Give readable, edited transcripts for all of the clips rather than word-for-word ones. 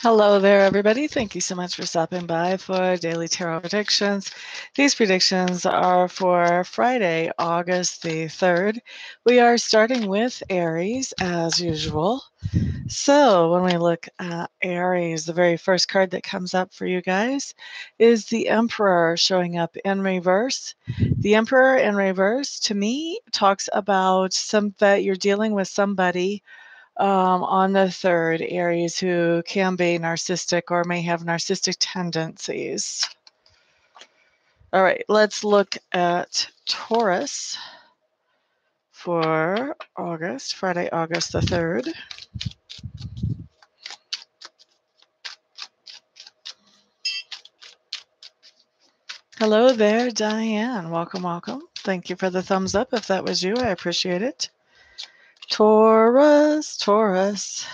Hello there, everybody. Thank you so much for stopping by for Daily Tarot Predictions. These predictions are for Friday, August the 3rd. We are starting with Aries, as usual. So when we look at Aries, the very first card that comes up for you guys is the Emperor showing up in reverse. The Emperor in reverse, to me, talks about that you're dealing with somebody on the 3rd, Aries, who can be narcissistic or may have narcissistic tendencies. All right, let's look at Taurus for August, Friday, August the 3rd. Hello there, Diane. Welcome, welcome. Thank you for the thumbs up. If that was you, I appreciate it. Taurus, Taurus.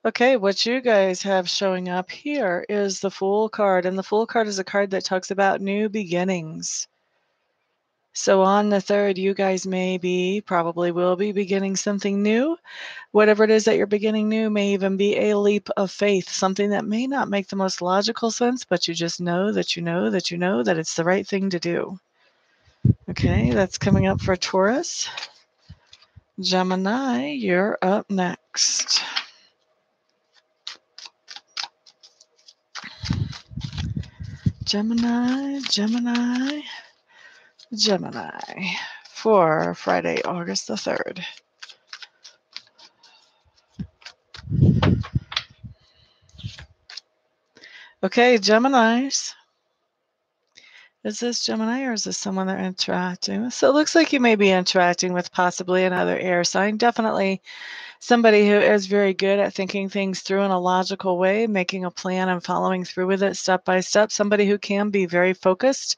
Okay, what you guys have showing up here is the Fool card, and the Fool card is a card that talks about new beginnings. So on the 3rd, you guys probably will be beginning something new. Whatever it is that you're beginning new may even be a leap of faith, something that may not make the most logical sense, but you just know that you know that you know that it's the right thing to do. Okay, that's coming up for Taurus. Gemini, you're up next. Gemini, Gemini, Gemini for Friday, August the 3rd. Okay, Geminis. Is this Gemini or is this someone they're interacting with? So it looks like you may be interacting with possibly another air sign. Definitely somebody who is very good at thinking things through in a logical way, making a plan and following through with it step by step. Somebody who can be very focused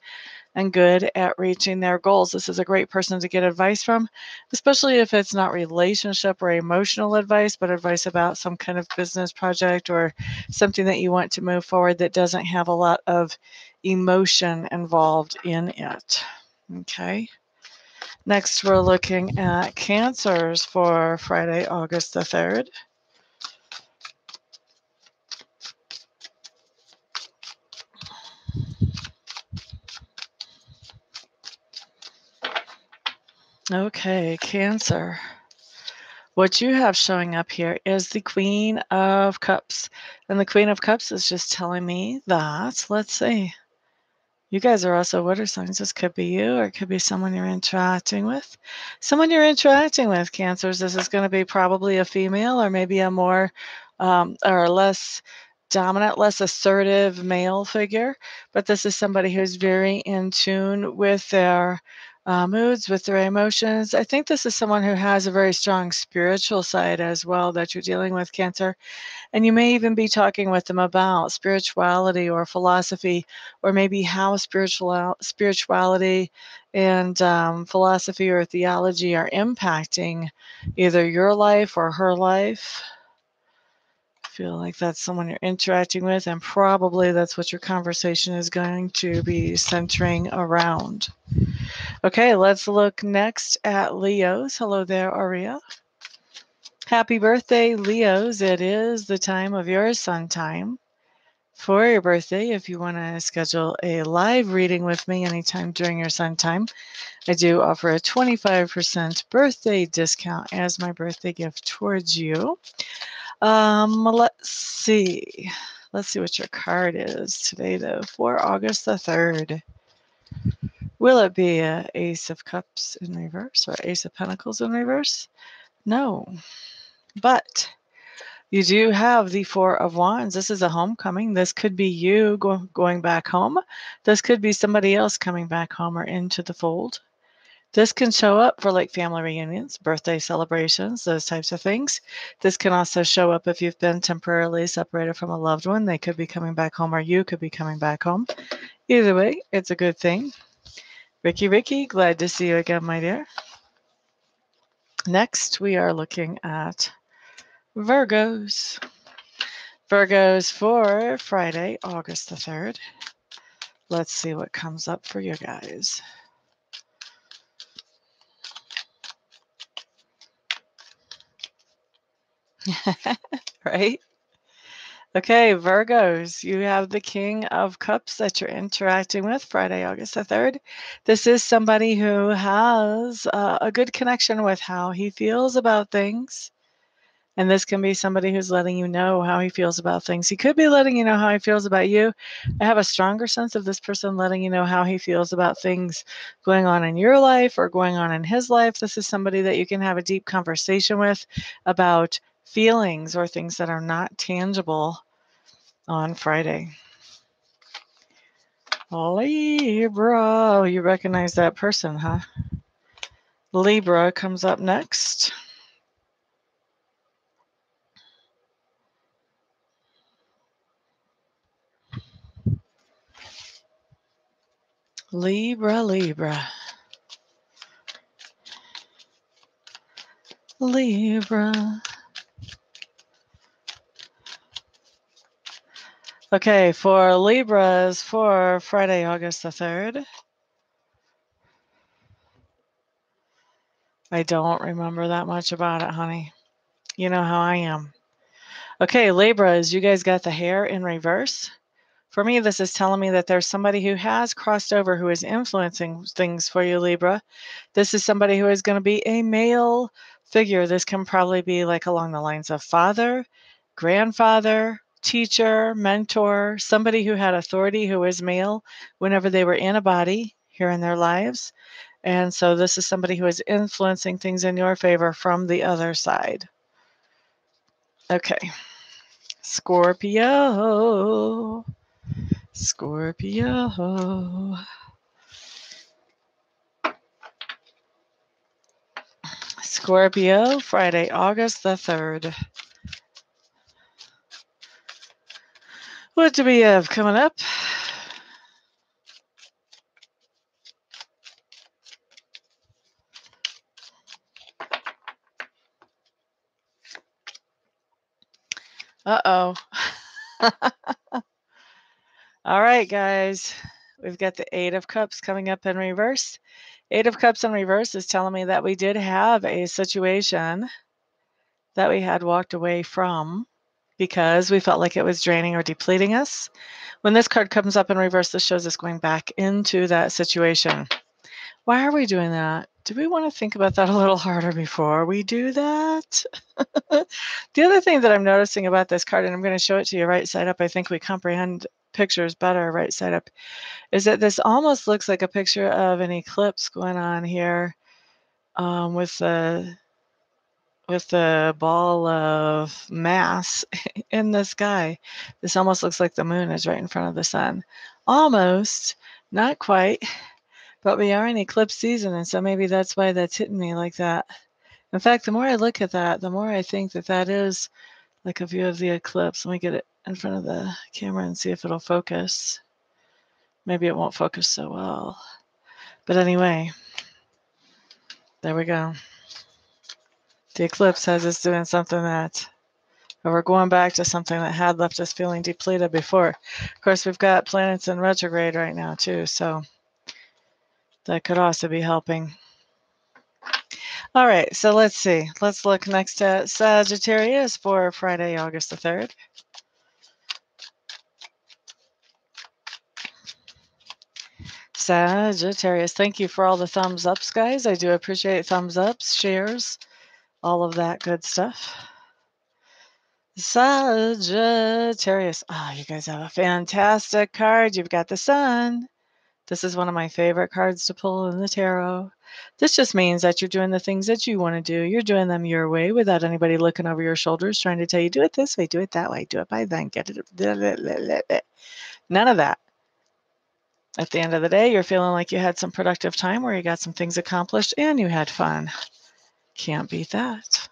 and good at reaching their goals. This is a great person to get advice from, especially if it's not relationship or emotional advice, but advice about some kind of business project or something that you want to move forward that doesn't have a lot of emotion involved in it. Okay. Next, we're looking at Cancers for Friday, August the 3rd. Okay, Cancer. What you have showing up here is the Queen of Cups. And the Queen of Cups is just telling me that, let's see, you guys are also water signs. This could be you or it could be someone you're interacting with. Someone you're interacting with, Cancers. This is going to be probably a female or maybe a more or less dominant, less assertive male figure. But this is somebody who's very in tune with their moods, with their emotions. I think this is someone who has a very strong spiritual side as well that you're dealing with, Cancer. And you may even be talking with them about spirituality or philosophy, or maybe how spirituality and philosophy or theology are impacting either your life or her life. I feel like that's someone you're interacting with, and probably that's what your conversation is going to be centering around. Okay, let's look next at Leos. Hello there, Aria. Happy birthday, Leos. It is the time of your sun time for your birthday. If you want to schedule a live reading with me anytime during your sun time, I do offer a 25% birthday discount as my birthday gift towards you. Let's see. Let's see what your card is today, though, for August the 3rd. Will it be an Ace of Cups in reverse or Ace of Pentacles in reverse? No. But you do have the Four of Wands. This is a homecoming. This could be you going back home. This could be somebody else coming back home or into the fold. This can show up for like family reunions, birthday celebrations, those types of things. This can also show up if you've been temporarily separated from a loved one. They could be coming back home or you could be coming back home. Either way, it's a good thing. Ricky, glad to see you again, my dear. Next, we are looking at Virgos. Virgos for Friday, August the 3rd. Let's see what comes up for you guys. Right? Okay, Virgos, you have the King of Cups that you're interacting with Friday, August the 3rd. This is somebody who has a good connection with how he feels about things. And this can be somebody who's letting you know how he feels about things. He could be letting you know how he feels about you. I have a stronger sense of this person letting you know how he feels about things going on in your life or going on in his life. This is somebody that you can have a deep conversation with about feelings or things that are not tangible on Friday. Libra. Oh, you recognize that person, huh? Libra comes up next. Libra, Libra. Libra. Okay, for Libras for Friday, August the 3rd. I don't remember that much about it, honey. You know how I am. Okay, Libras, you guys got the hair in reverse. For me, this is telling me that there's somebody who has crossed over who is influencing things for you, Libra. This is somebody who is going to be a male figure. This can probably be like along the lines of father, grandfather, teacher, mentor, somebody who had authority who is male whenever they were in a body here in their lives. And so this is somebody who is influencing things in your favor from the other side. Okay. Scorpio. Scorpio. Scorpio, Friday, August the 3rd. What do we have coming up? Uh-oh. All right, guys. We've got the Eight of Cups coming up in reverse. Eight of Cups in reverse is telling me that we did have a situation that we had walked away from because we felt like it was draining or depleting us. When this card comes up in reverse, this shows us going back into that situation. Why are we doing that? Do we want to think about that a little harder before we do that? The other thing that I'm noticing about this card, and I'm going to show it to you right side up, I think we comprehend pictures better right side up, is that this almost looks like a picture of an eclipse going on here with the ball of mass in the sky. This almost looks like the moon is right in front of the sun. Almost, not quite, but we are in eclipse season, and so maybe that's why that's hitting me like that. In fact, the more I look at that, the more I think that that is like a view of the eclipse. Let me get it in front of the camera and see if it'll focus. Maybe it won't focus so well. But anyway, there we go. The eclipse has us doing something that, or we're going back to something that had left us feeling depleted before. Of course, we've got planets in retrograde right now too, so that could also be helping. All right, so let's see. Let's look next at Sagittarius for Friday, August the 3rd. Sagittarius, thank you for all the thumbs ups, guys. I do appreciate thumbs ups, shares, all of that good stuff. Sagittarius. Oh, you guys have a fantastic card. You've got the sun. This is one of my favorite cards to pull in the tarot. This just means that you're doing the things that you want to do. You're doing them your way without anybody looking over your shoulders trying to tell you, do it this way, do it that way, do it by then, get it. None of that. At the end of the day, you're feeling like you had some productive time where you got some things accomplished and you had fun. Can't beat that.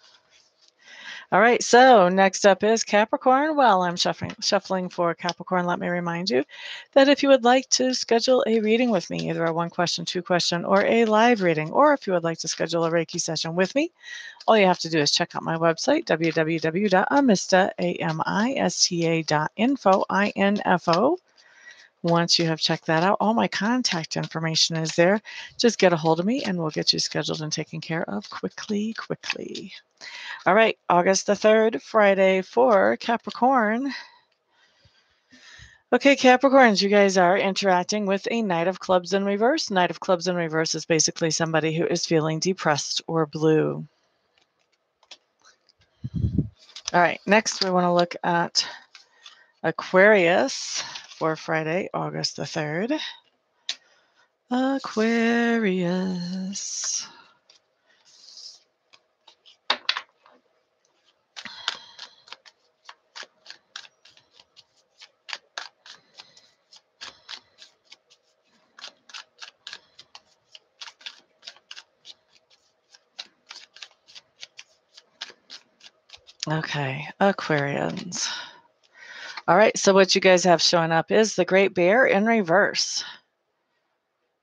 All right, so next up is Capricorn. While I'm shuffling for Capricorn, let me remind you that if you would like to schedule a reading with me, either a one question, two question, or a live reading, or if you would like to schedule a Reiki session with me, all you have to do is check out my website, www.amista.info. Once you have checked that out, all my contact information is there. Just get a hold of me and we'll get you scheduled and taken care of quickly. All right, August the 3rd, Friday for Capricorn. Okay, Capricorns, you guys are interacting with a Knight of Clubs in reverse. Knight of Clubs in reverse is basically somebody who is feeling depressed or blue. All right, next we want to look at Aquarius for Friday, August the 3rd. Aquarius. Okay, Aquarians. All right, so what you guys have showing up is the Great Bear in reverse.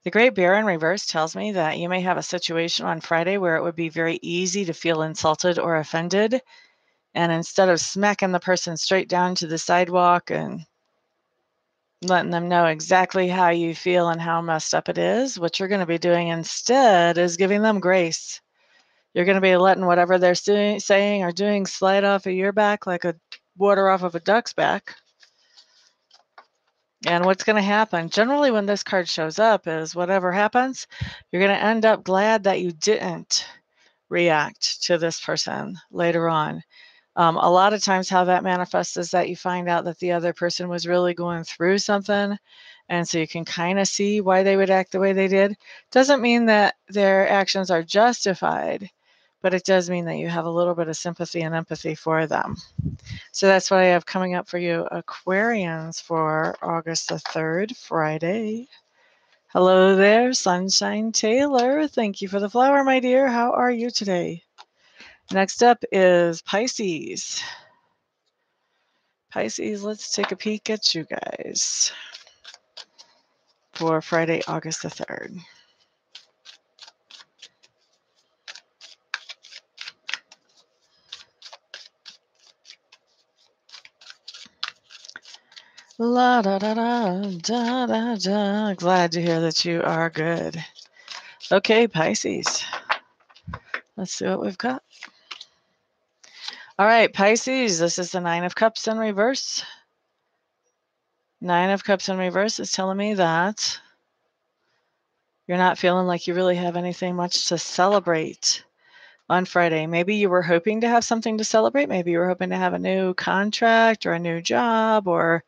The Great Bear in reverse tells me that you may have a situation on Friday where it would be very easy to feel insulted or offended. And instead of smacking the person straight down to the sidewalk and letting them know exactly how you feel and how messed up it is, what you're going to be doing instead is giving them grace. You're going to be letting whatever they're saying or doing slide off of your back like a water off of a duck's back. And what's going to happen, generally when this card shows up, is whatever happens, you're going to end up glad that you didn't react to this person later on. A lot of times how that manifests is that you find out that the other person was really going through something. And so you can kind of see why they would act the way they did. Doesn't mean that their actions are justified, but it does mean that you have a little bit of sympathy and empathy for them. So that's what I have coming up for you, Aquarians, for August the 3rd, Friday. Hello there, Sunshine Taylor. Thank you for the flower, my dear. How are you today? Next up is Pisces. Pisces, let's take a peek at you guys for Friday, August the 3rd. La da da da da da da. Glad to hear that you are good. Okay, Pisces. Let's see what we've got. All right, Pisces, this is the Nine of Cups in reverse. Nine of Cups in reverse is telling me that you're not feeling like you really have anything much to celebrate on Friday. Maybe you were hoping to have something to celebrate. Maybe you were hoping to have a new contract or a new job or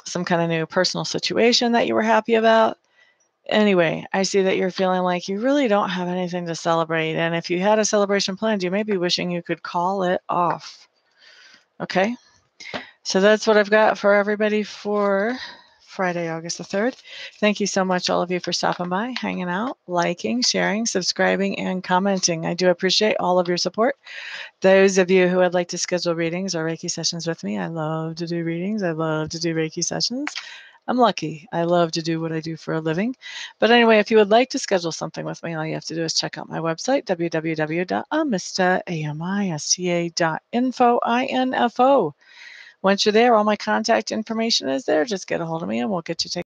some kind of new personal situation that you were happy about. Anyway, I see that you're feeling like you really don't have anything to celebrate. And if you had a celebration planned, you may be wishing you could call it off. Okay? So that's what I've got for everybody for Friday, August the 3rd. Thank you so much, all of you, for stopping by, hanging out, liking, sharing, subscribing, and commenting. I do appreciate all of your support. Those of you who would like to schedule readings or Reiki sessions with me, I love to do readings. I love to do Reiki sessions. I'm lucky. I love to do what I do for a living. But anyway, if you would like to schedule something with me, all you have to do is check out my website, www.amista.info. Once you're there, all my contact information is there. Just get a hold of me and we'll get you taken